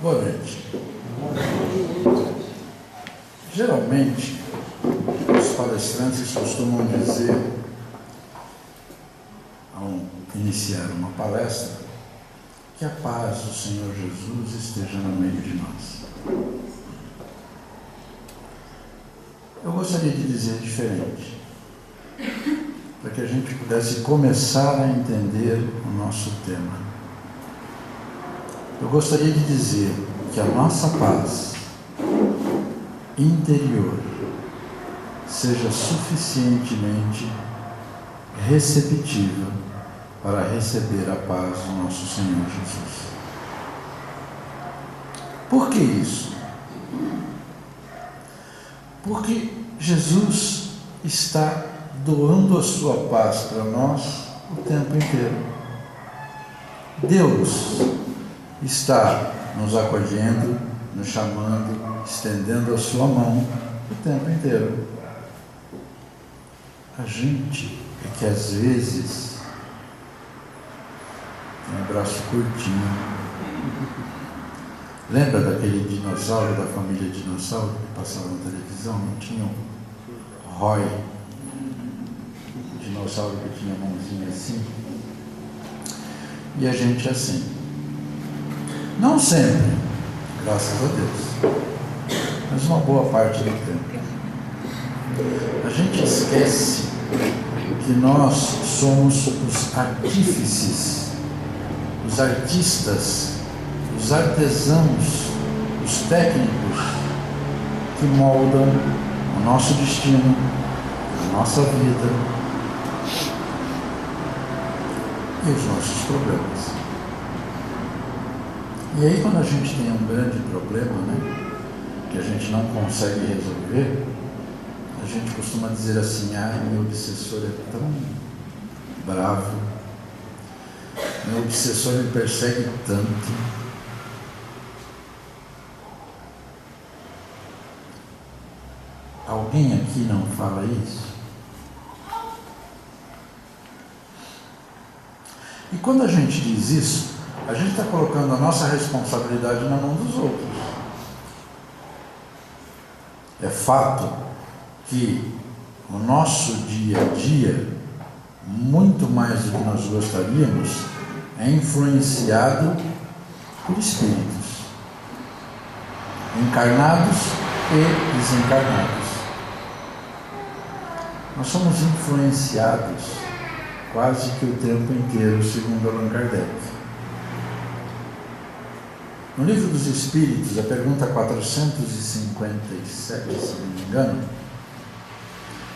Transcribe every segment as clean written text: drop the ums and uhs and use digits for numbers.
Boa noite. Geralmente, os palestrantes costumam dizer, ao iniciar uma palestra, que a paz do Senhor Jesus esteja no meio de nós. Eu gostaria de dizer diferente, para que a gente pudesse começar a entender o nosso tema. Eu gostaria de dizer que a nossa paz interior seja suficientemente receptiva para receber a paz do nosso Senhor Jesus. Por que isso? Porque Jesus está doando a sua paz para nós o tempo inteiro. Deus está nos acolhendo, nos chamando, estendendo a sua mão o tempo inteiro. A gente é que às vezes tem um braço curtinho. Lembra daquele dinossauro da família Dinossauro que passava na televisão? Não tinha um Roy, um dinossauro que tinha a mãozinha assim? E a gente é assim. Não sempre, graças a Deus, mas uma boa parte do tempo. A gente esquece que nós somos os artífices, os artistas, os artesãos, os técnicos que moldam o nosso destino, a nossa vida e os nossos problemas. E aí, quando a gente tem um grande problema, que a gente não consegue resolver, a gente costuma dizer assim: meu obsessor é tão bravo, meu obsessor me persegue tanto. Alguém aqui não fala isso? E quando a gente diz isso, a gente está colocando a nossa responsabilidade na mão dos outros. É fato que o nosso dia a dia, muito mais do que nós gostaríamos, é influenciado por espíritos, encarnados e desencarnados. Nós somos influenciados quase que o tempo inteiro, segundo Allan Kardec. No Livro dos Espíritos, a pergunta 457, se não me engano,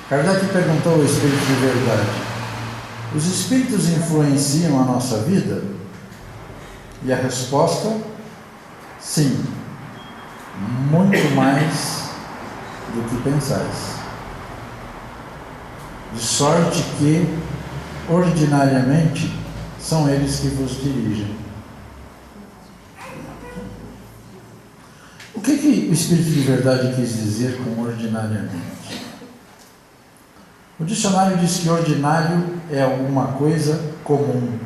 Kardec perguntou ao Espírito de Verdade: os Espíritos influenciam a nossa vida? E a resposta: sim, muito mais do que pensais. De sorte que, ordinariamente, são eles que vos dirigem. O que o Espírito de Verdade quis dizer com ordinariamente? O dicionário diz que ordinário é alguma coisa comum,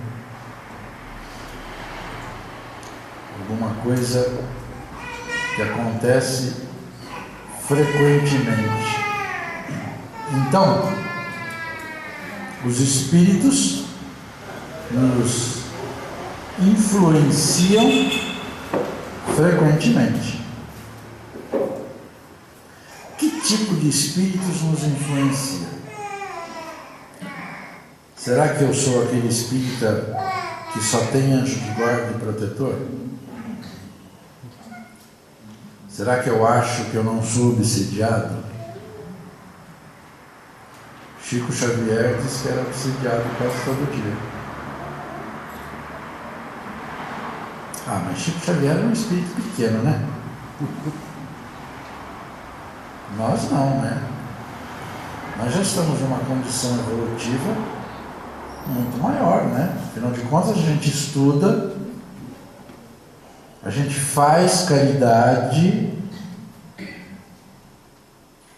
alguma coisa que acontece frequentemente. Então, os Espíritos nos influenciam frequentemente. Que tipo de espíritos nos influencia? Será que eu sou aquele espírita que só tem anjo de guarda e protetor? Será que eu acho que eu não sou obsidiado? Chico Xavier disse que era obsidiado quase todo dia. Mas Chico Xavier era um espírito pequeno, né? Nós não, né? Nós já estamos numa condição evolutiva muito maior, né? Afinal de contas, a gente estuda, a gente faz caridade.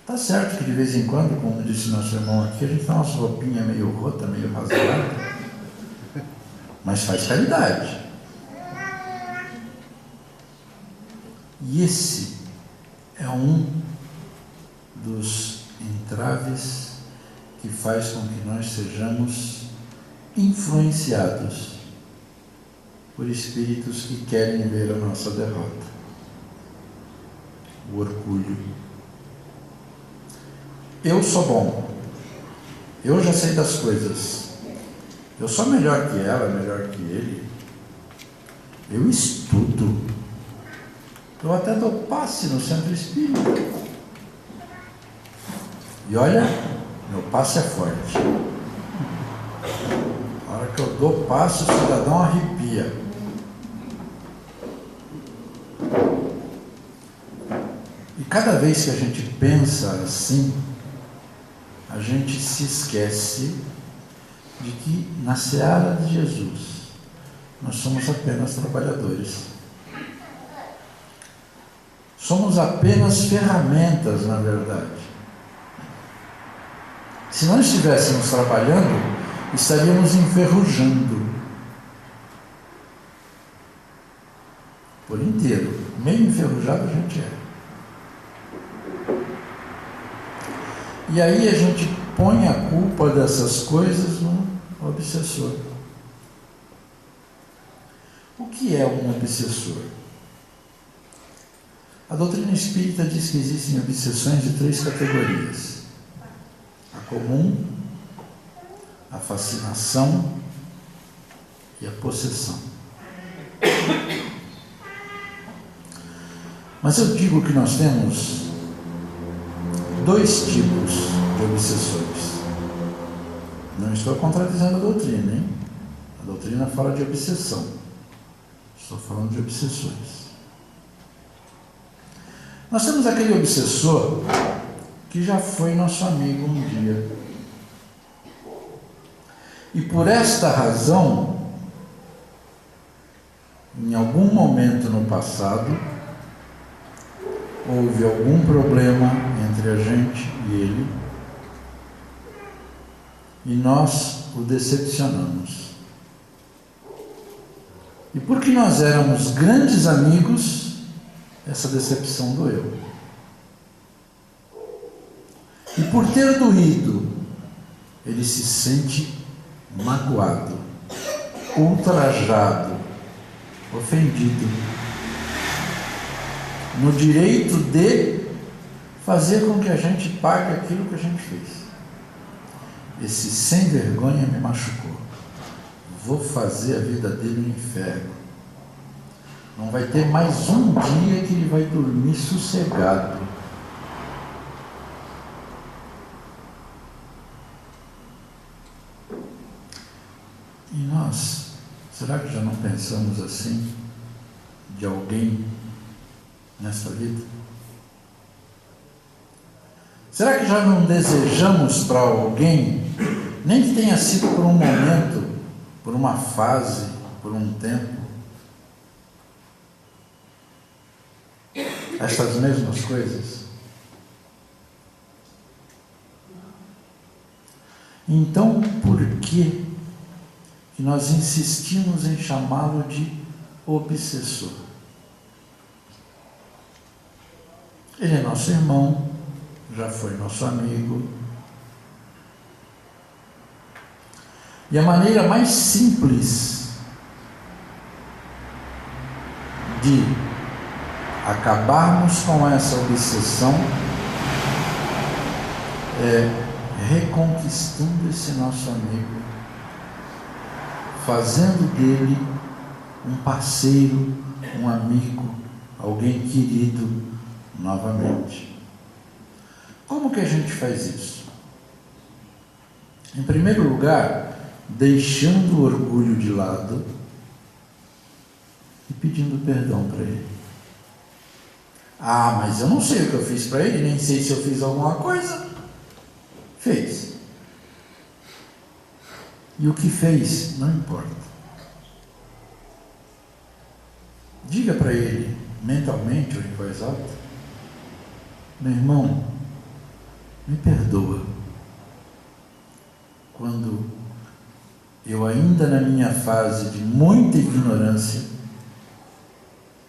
Tá certo que de vez em quando, como disse nosso irmão aqui, a gente tem umas roupinhas meio rota, meio rasgada, mas faz caridade. E esse é um dos entraves que faz com que nós sejamos influenciados por espíritos que querem ver a nossa derrota. O orgulho. Eu sou bom. Eu já sei das coisas. Eu sou melhor que ela, melhor que ele. Eu estudo. Eu até dou passe no centro espírita. E olha, meu passe é forte. Na hora que eu dou passe, o cidadão arrepia. E cada vez que a gente pensa assim, a gente se esquece de que na seara de Jesus nós somos apenas trabalhadores. Somos apenas ferramentas, na verdade. Se não estivéssemos trabalhando, estaríamos enferrujando por inteiro. Meio enferrujado a gente é. E aí a gente põe a culpa dessas coisas no obsessor. O que é um obsessor? A doutrina espírita diz que existem obsessões de 3 categorias: a comum, a fascinação e a possessão. Mas eu digo que nós temos 2 tipos de obsessores. Não estou contradizendo a doutrina, hein? A doutrina fala de obsessão. Estou falando de obsessores. Nós temos aquele obsessor que já foi nosso amigo um dia. E por esta razão, em algum momento no passado, houve algum problema entre a gente e ele, e nós o decepcionamos. E porque nós éramos grandes amigos, essa decepção doeu. E por ter doído, ele se sente magoado, ultrajado, ofendido, no direito de fazer com que a gente pague aquilo que a gente fez. Esse sem vergonha me machucou. Vou fazer a vida dele no inferno. Não vai ter mais um dia que ele vai dormir sossegado. E nós, será que já não pensamos assim de alguém nesta vida? Será que já não desejamos para alguém, nem que tenha sido por um momento, por uma fase, por um tempo, essas mesmas coisas? Então, por que nós insistimos em chamá-lo de obsessor? Ele é nosso irmão, já foi nosso amigo. E a maneira mais simples de acabarmos com essa obsessão é reconquistando esse nosso amigo, fazendo dele um parceiro, um amigo, alguém querido novamente. Como que a gente faz isso? Em primeiro lugar, deixando o orgulho de lado e pedindo perdão para ele. Ah, mas eu não sei o que eu fiz para ele, nem sei se eu fiz alguma coisa. Fez. E o que fez não importa. Diga para ele, mentalmente ou em voz alta: meu irmão, me perdoa. Quando eu, ainda na minha fase de muita ignorância,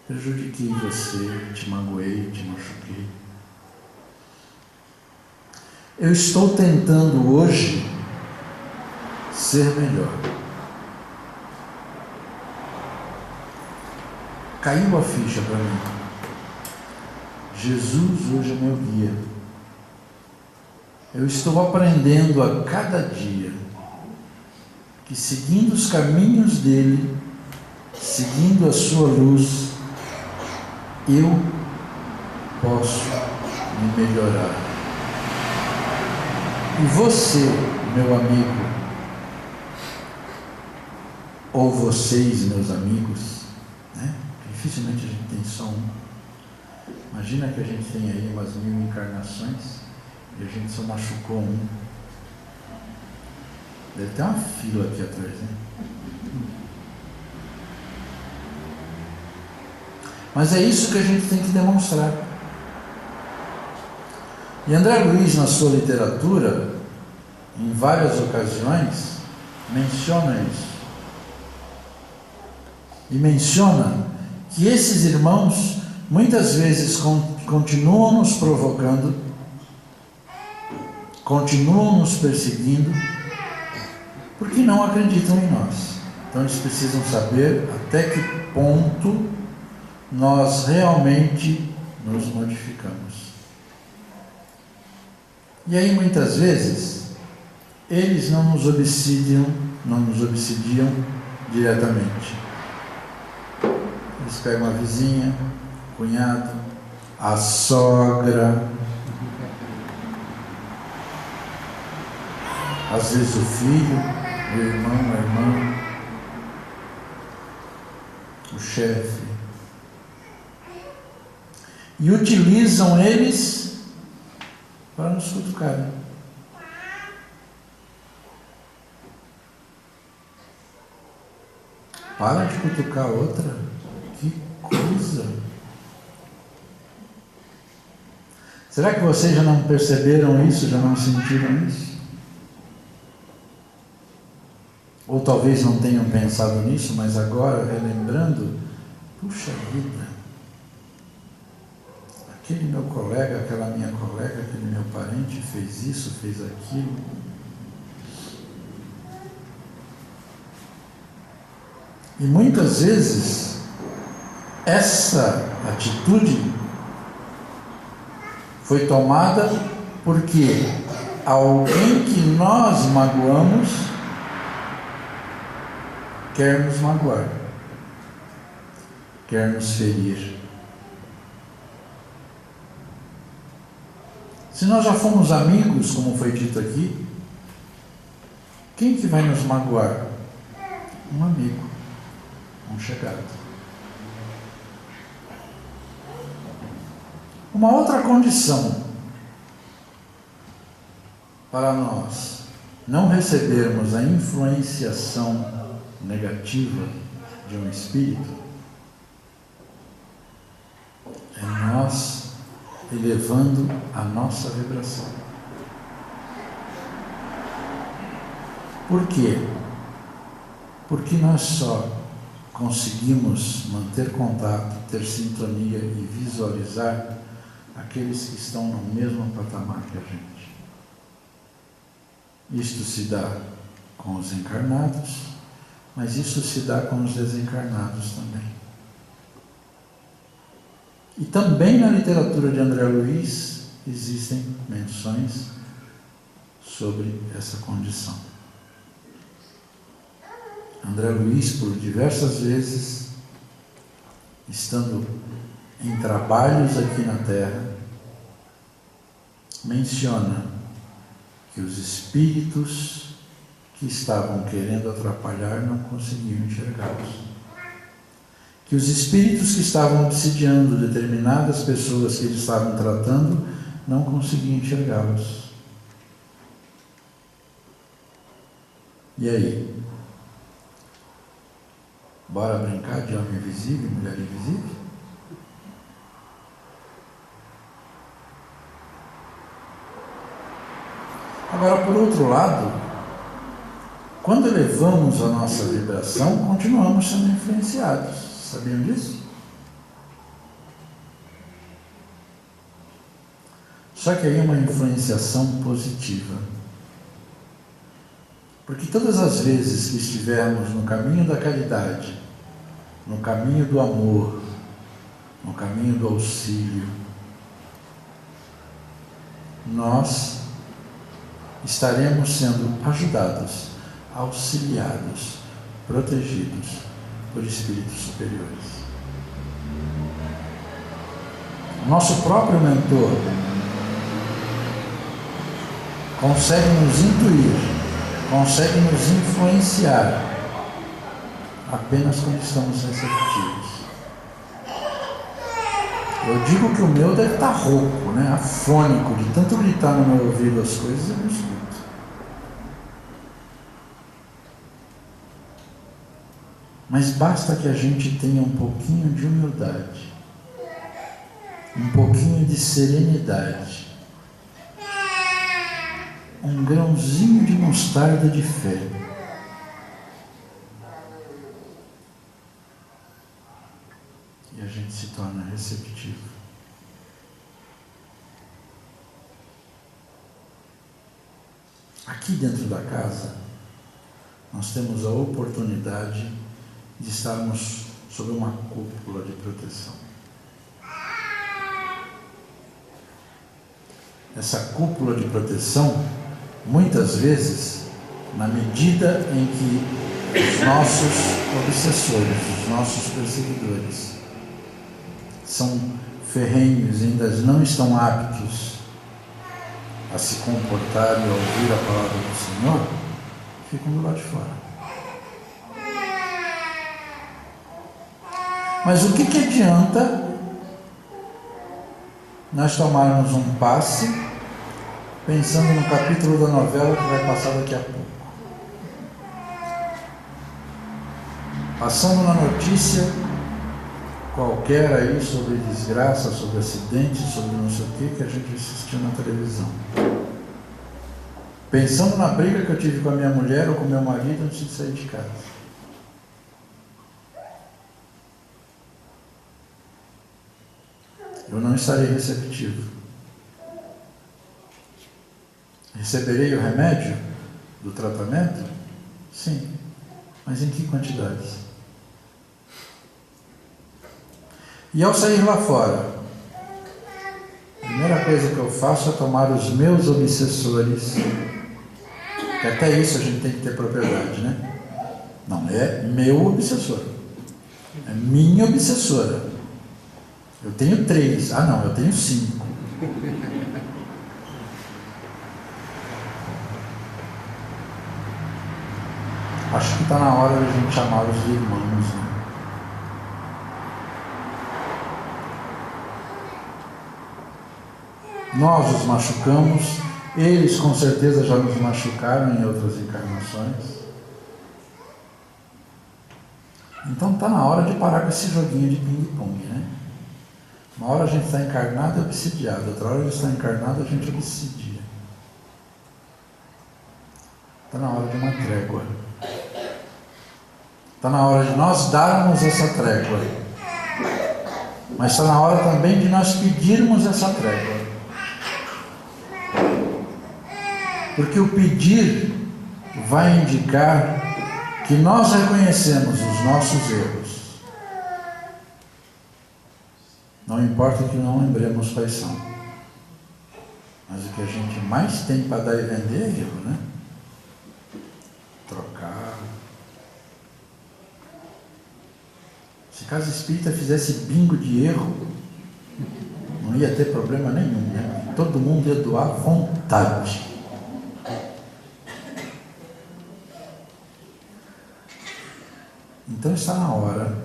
prejudiquei você, te magoei, te machuquei. Eu estou tentando hoje ser melhor. Caiu a ficha para mim. Jesus hoje é meu guia. Eu estou aprendendo a cada dia que, seguindo os caminhos dele, seguindo a sua luz, eu posso me melhorar. E você, meu amigo, ou vocês, meus amigos, né? Dificilmente a gente tem só um. Imagina que a gente tem aí umas 1000 encarnações e a gente só machucou um. Deve ter uma fila aqui atrás, né? Mas é isso que a gente tem que demonstrar. E André Luiz, na sua literatura, em várias ocasiões, menciona isso. E menciona que esses irmãos muitas vezes continuam nos provocando, continuam nos perseguindo, porque não acreditam em nós. Então eles precisam saber até que ponto nós realmente nos modificamos. E aí muitas vezes eles não nos obsidiam diretamente. Eles pegam a vizinha, o cunhado, a sogra, às vezes o filho, o irmão, a irmã, o chefe, e utilizam eles para nos cutucarem. Para de cutucar outra. Que coisa! Será que vocês já não perceberam isso, já não sentiram isso? Ou talvez não tenham pensado nisso, mas agora, relembrando, puxa vida, aquele meu colega, aquela minha colega, aquele meu parente fez isso, fez aquilo. E muitas vezes, essa atitude foi tomada porque alguém que nós magoamos quer nos magoar, quer nos ferir. Se nós já fomos amigos, como foi dito aqui, quem que vai nos magoar? Um amigo, um chegado. Uma outra condição para nós não recebermos a influenciação negativa de um espírito é nós elevando a nossa vibração. Por quê? Porque nós só conseguimos manter contato, ter sintonia e visualizar aqueles que estão no mesmo patamar que a gente. Isto se dá com os encarnados, mas isso se dá com os desencarnados também. E também na literatura de André Luiz existem menções sobre essa condição. André Luiz, por diversas vezes, estando em trabalhos aqui na Terra, menciona que os espíritos que estavam querendo atrapalhar não conseguiam enxergá-los. Que os espíritos que estavam obsidiando determinadas pessoas que eles estavam tratando não conseguiam enxergá-los. E aí? Bora brincar de homem invisível e mulher invisível? Agora, por outro lado, quando elevamos a nossa vibração, continuamos sendo influenciados. Sabiam disso? Só que aí é uma influenciação positiva. Porque todas as vezes que estivermos no caminho da caridade, no caminho do amor, no caminho do auxílio, nós estaremos sendo ajudados, auxiliados, protegidos por espíritos superiores. O nosso próprio mentor consegue nos intuir, consegue nos influenciar apenas quando estamos receptivos. Eu digo que o meu deve estar rouco, né? Afônico, de tanto gritar no meu ouvido as coisas, eu não escuto. Mas basta que a gente tenha um pouquinho de humildade, um pouquinho de serenidade, um grãozinho de mostarda de fé. E a gente se torna receptivo. Aqui dentro da casa, nós temos a oportunidade de estarmos sob uma cúpula de proteção. Essa cúpula de proteção, muitas vezes, na medida em que os nossos obsessores, os nossos perseguidores, são ferrenhos e ainda não estão aptos a se comportar e a ouvir a palavra do Senhor, ficam do lado de fora. Mas o que adianta nós tomarmos um passe pensando no capítulo da novela que vai passar daqui a pouco? Passando na notícia qualquer aí sobre desgraça, sobre acidente, sobre não sei o que a gente assistiu na televisão. Pensando na briga que eu tive com a minha mulher ou com meu marido antes de sair de casa. Eu não estarei receptivo. Receberei o remédio do tratamento? Sim. Mas em que quantidades? E ao sair lá fora, a primeira coisa que eu faço é tomar os meus obsessores, que até isso a gente tem que ter propriedade, né? Não, é meu obsessor. É minha obsessora. Eu tenho 3. Ah, não, eu tenho 5. Acho que está na hora de a gente chamá-los de irmãos, né? Nós os machucamos, eles com certeza já nos machucaram em outras encarnações. Então está na hora de parar com esse joguinho de ping-pong, né? Uma hora a gente está encarnado e obsidiado, outra hora a gente está encarnado e a gente obsidia. Está na hora de uma trégua. Está na hora de nós darmos essa trégua. Mas está na hora também de nós pedirmos essa trégua. Porque o pedir vai indicar que nós reconhecemos os nossos erros. Não importa que não lembremos quais são. Mas o que a gente mais tem para dar e vender é erro, né? Trocar. Se Casa Espírita fizesse bingo de erro, não ia ter problema nenhum, né? Todo mundo ia doar à vontade. Então está na hora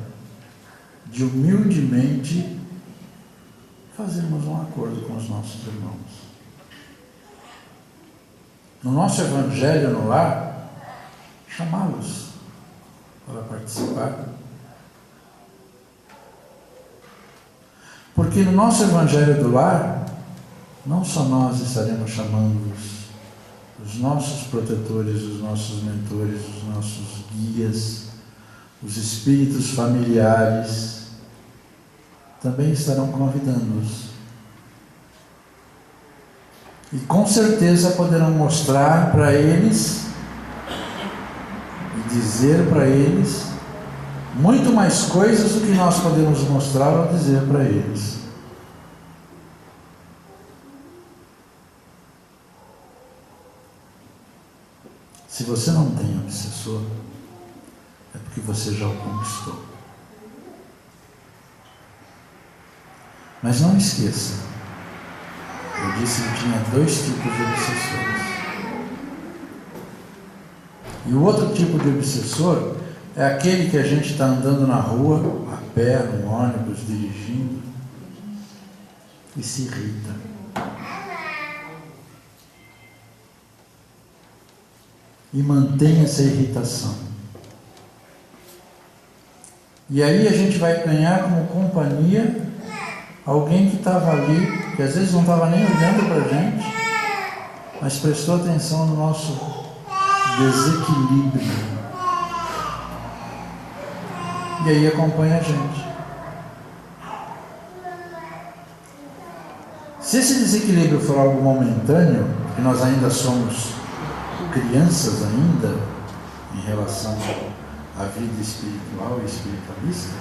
de humildemente fazermos um acordo com os nossos irmãos. No nosso Evangelho no lar, chamá-los para participar. Porque no nosso Evangelho do lar, não só nós estaremos chamando os nossos protetores, os nossos mentores, os nossos guias, os espíritos familiares, também estarão convidando-os. E com certeza poderão mostrar para eles e dizer para eles muito mais coisas do que nós podemos mostrar ou dizer para eles. Se você não tem obsessor, é porque você já o conquistou. Mas não esqueça, eu disse que tinha 2 tipos de obsessores. E o outro tipo de obsessor é aquele que a gente está andando na rua, a pé, no ônibus, dirigindo, e se irrita. E mantém essa irritação. E aí a gente vai ganhar como companhia alguém que estava ali, que às vezes não estava nem olhando para a gente, mas prestou atenção no nosso desequilíbrio. E aí acompanha a gente. Se esse desequilíbrio for algo momentâneo, e nós ainda somos crianças ainda, em relação à vida espiritual e espiritualista,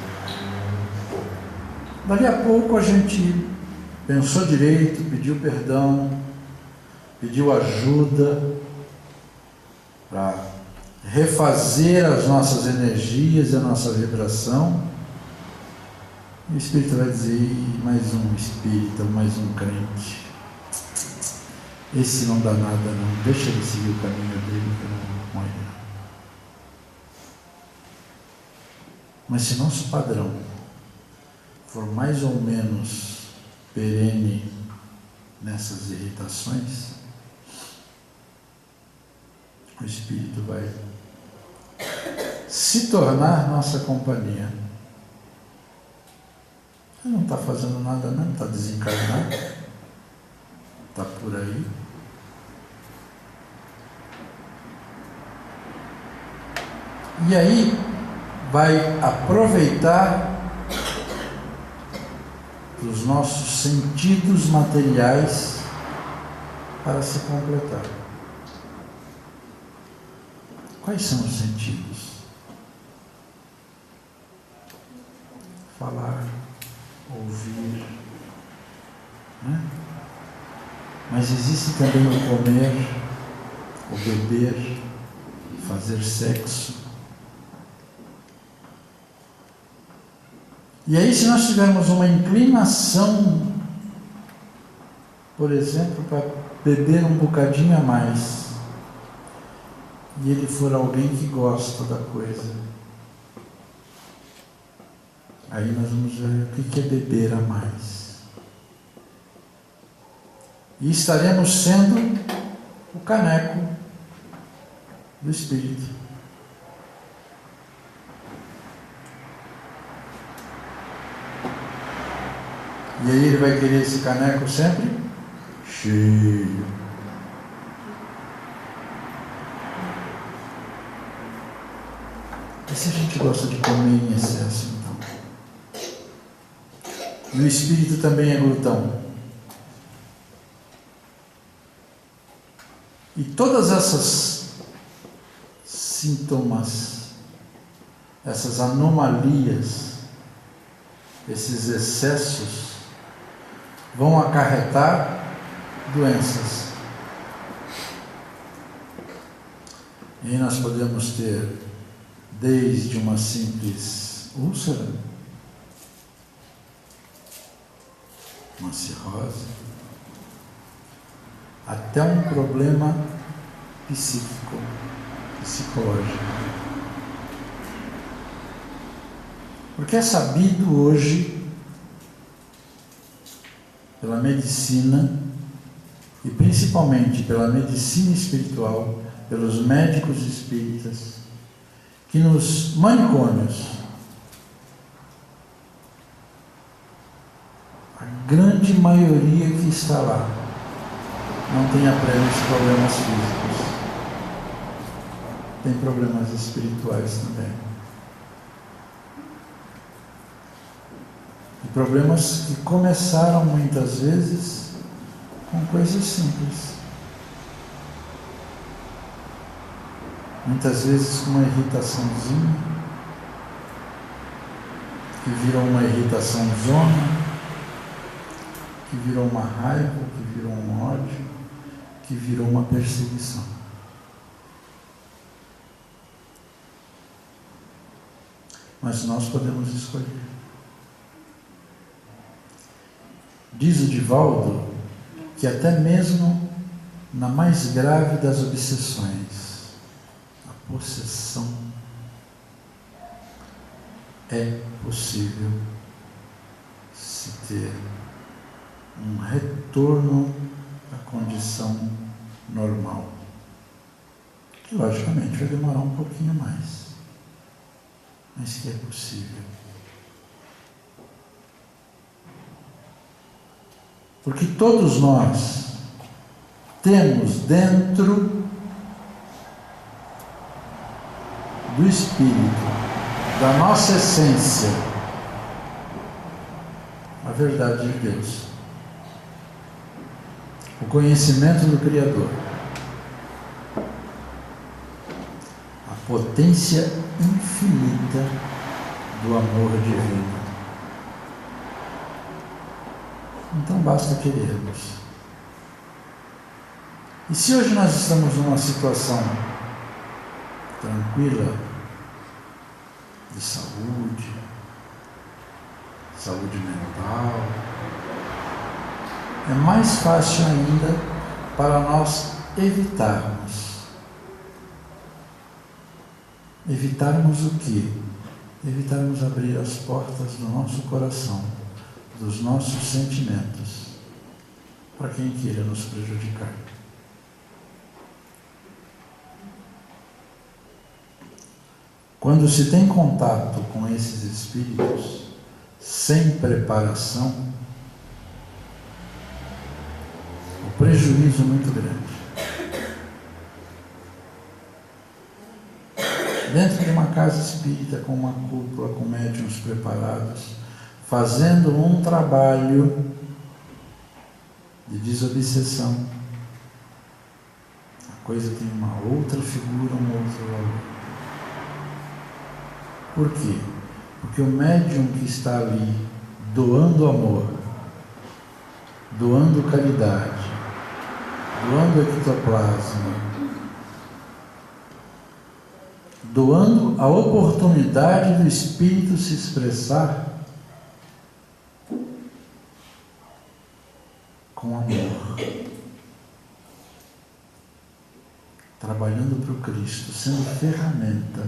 dali a pouco a gente pensou direito, pediu perdão, pediu ajuda para refazer as nossas energias e a nossa vibração. E o Espírito vai dizer: mais um espírita, mais um crente. Esse não dá nada não, deixa ele seguir o caminho dele que não morre. Mas se nosso padrão for mais ou menos perene nessas irritações, o Espírito vai se tornar nossa companhia. Ele não está fazendo nada não, está desencarnado, está por aí. E aí vai aproveitar dos nossos sentidos materiais para se completar. Quais são os sentidos? Falar, ouvir, né? Mas existe também o comer, o beber, fazer sexo. E aí, se nós tivermos uma inclinação, por exemplo, para beber um bocadinho a mais, e ele for alguém que gosta da coisa, aí nós vamos ver o que é beber a mais. E estaremos sendo o caneco do Espírito. E aí ele vai querer esse caneco sempre cheio. E se a gente gosta de comer em excesso, então? E o Espírito também é glutão. E todas essas sintomas, essas anomalias, esses excessos, vão acarretar doenças. E aí nós podemos ter desde uma simples úlcera, uma cirrose, até um problema psíquico, psicológico. Porque é sabido hoje, pela medicina, e principalmente pela medicina espiritual, pelos médicos espíritas, que nos manicômios, a grande maioria que está lá não tem apenas problemas físicos, tem problemas espirituais também. E problemas que começaram muitas vezes com coisas simples. Muitas vezes com uma irritaçãozinha, que virou uma irritação zona, que virou uma raiva, que virou um ódio, que virou uma perseguição. Mas nós podemos escolher. Diz o Divaldo que até mesmo na mais grave das obsessões, a possessão, é possível se ter um retorno à condição normal, que logicamente vai demorar um pouquinho mais, mas que é possível. Porque todos nós temos dentro do Espírito, da nossa essência, a verdade de Deus, o conhecimento do Criador, a potência infinita do amor divino. Então basta querermos. E se hoje nós estamos numa situação tranquila, de saúde mental, é mais fácil ainda para nós evitarmos. Evitarmos o quê? Evitarmos abrir as portas do nosso coração, dos nossos sentimentos, para quem queira nos prejudicar. Quando se tem contato com esses espíritos sem preparação, o prejuízo é muito grande. Dentro de uma casa espírita com uma cúpula, com médiuns preparados, fazendo um trabalho de desobsessão, a coisa tem uma outra figura, um outro valor. Por quê? Porque o médium que está ali doando amor, doando caridade, doando ectoplasma, doando a oportunidade do Espírito se expressar com amor, trabalhando para o Cristo, sendo ferramenta.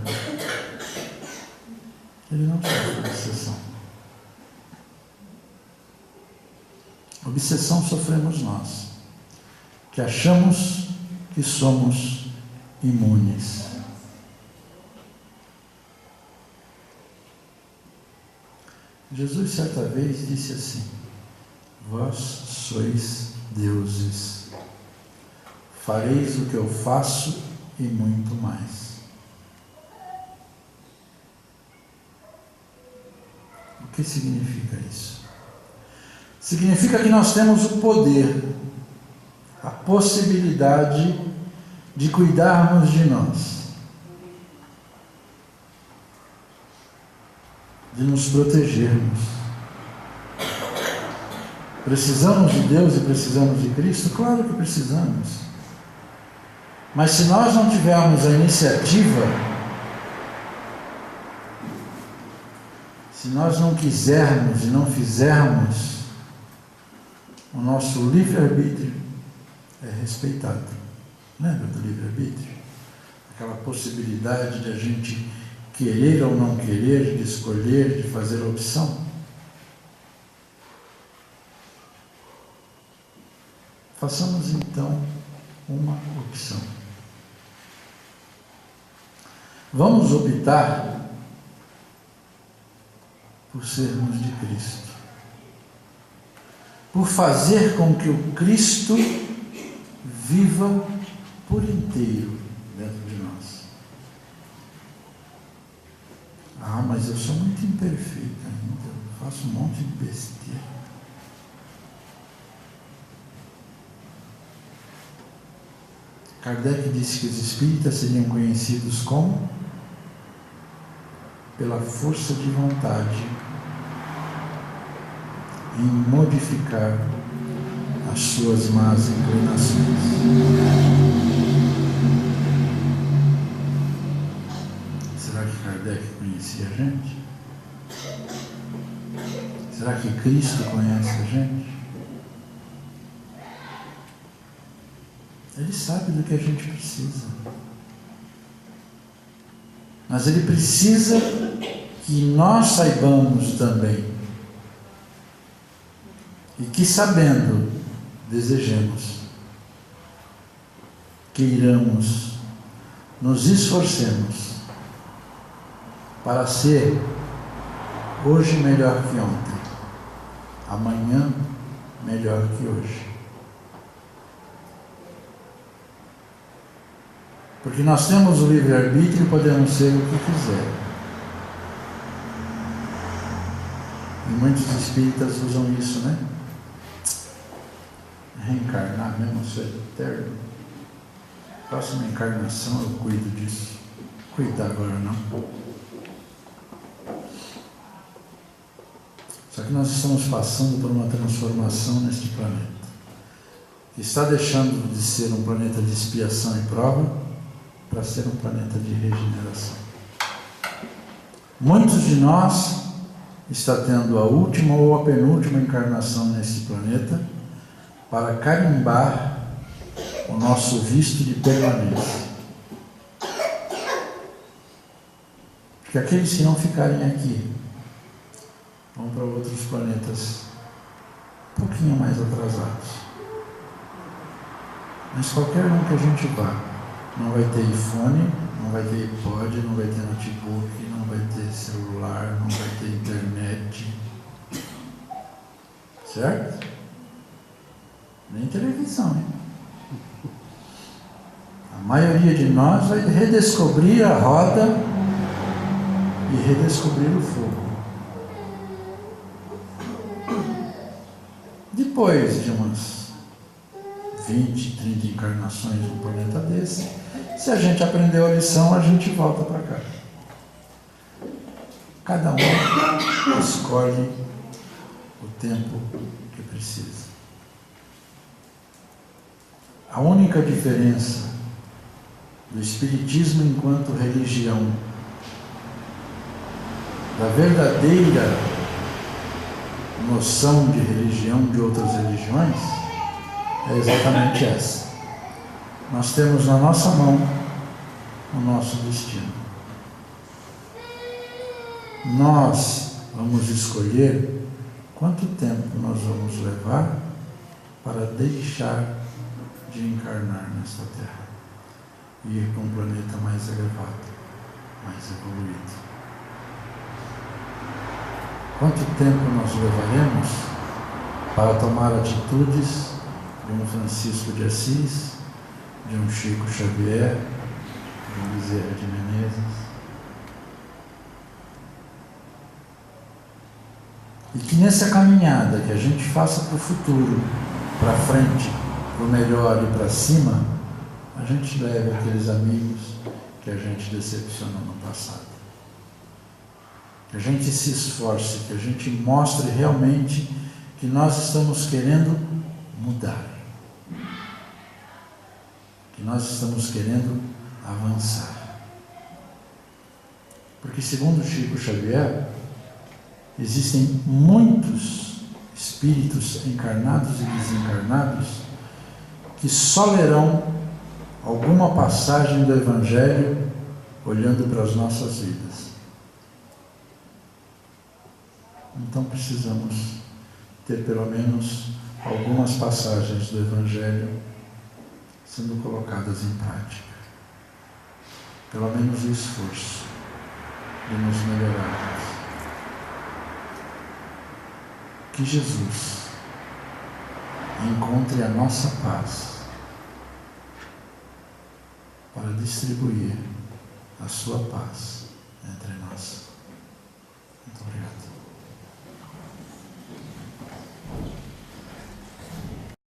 Ele não sofre obsessão. Obsessão sofremos nós, que achamos que somos imunes. Jesus certa vez disse assim: vós sois deuses, fareis o que eu faço e muito mais. O que significa isso? Significa que nós temos o poder, a possibilidade de cuidarmos de nós, de nos protegermos. Precisamos de Deus e precisamos de Cristo? Claro que precisamos. Mas se nós não tivermos a iniciativa, se nós não quisermos e não fizermos, o nosso livre-arbítrio é respeitado. Lembra do livre-arbítrio? Aquela possibilidade de a gente querer ou não querer, de escolher, de fazer a opção. Façamos então uma opção. Vamos optar por sermos de Cristo, por fazer com que o Cristo viva por inteiro dentro de nós. Ah, mas eu sou muito imperfeito ainda, eu faço um monte de besteira. Kardec disse que os espíritas seriam conhecidos como? Pela força de vontade em modificar as suas más inclinações. Será que Kardec conhecia a gente? Será que Cristo conhece a gente? Ele sabe do que a gente precisa. Mas Ele precisa que nós saibamos também. E que sabendo, desejemos, queiramos, nos esforcemos para ser hoje melhor que ontem, amanhã melhor que hoje. Porque nós temos o livre-arbítrio e podemos ser o que quiser. E muitos espíritas usam isso, né? Reencarnar mesmo, isso é eterno. Próxima encarnação eu cuido disso. Cuidar agora não. Só que nós estamos passando por uma transformação neste planeta, que está deixando de ser um planeta de expiação e prova para ser um planeta de regeneração. Muitos de nós está tendo a última ou a penúltima encarnação nesse planeta para carimbar o nosso visto de permanência. Porque aqueles que não ficarem aqui vão para outros planetas um pouquinho mais atrasados. Mas qualquer um que a gente vá, não vai ter iPhone, não vai ter iPod, não vai ter notebook, não vai ter celular, não vai ter internet. Certo? Nem televisão, hein? A maioria de nós vai redescobrir a roda e redescobrir o fogo. Depois de umas 20, 30 encarnações num planeta desse, se a gente aprendeu a lição, a gente volta para cá. Cada um escolhe o tempo que precisa. A única diferença do Espiritismo enquanto religião, da verdadeira noção de religião de outras religiões, é exatamente essa. Nós temos na nossa mão o nosso destino. Nós vamos escolher quanto tempo nós vamos levar para deixar de encarnar nesta Terra e ir para um planeta mais elevado, mais evoluído. Quanto tempo nós levaremos para tomar atitudes de um Francisco de Assis, de um Chico Xavier, de um Bezerra de Menezes? E que nessa caminhada que a gente faça para o futuro, para frente, para o melhor e para cima, a gente leve aqueles amigos que a gente decepcionou no passado. Que a gente se esforce, que a gente mostre realmente que nós estamos querendo mudar. Que nós estamos querendo avançar. Porque, segundo Chico Xavier, existem muitos espíritos encarnados e desencarnados que só lerão alguma passagem do Evangelho olhando para as nossas vidas. Então precisamos ter pelo menos algumas passagens do Evangelho sendo colocadas em prática. Pelo menos o esforço de nos melhorarmos. Que Jesus encontre a nossa paz para distribuir a sua paz entre nós.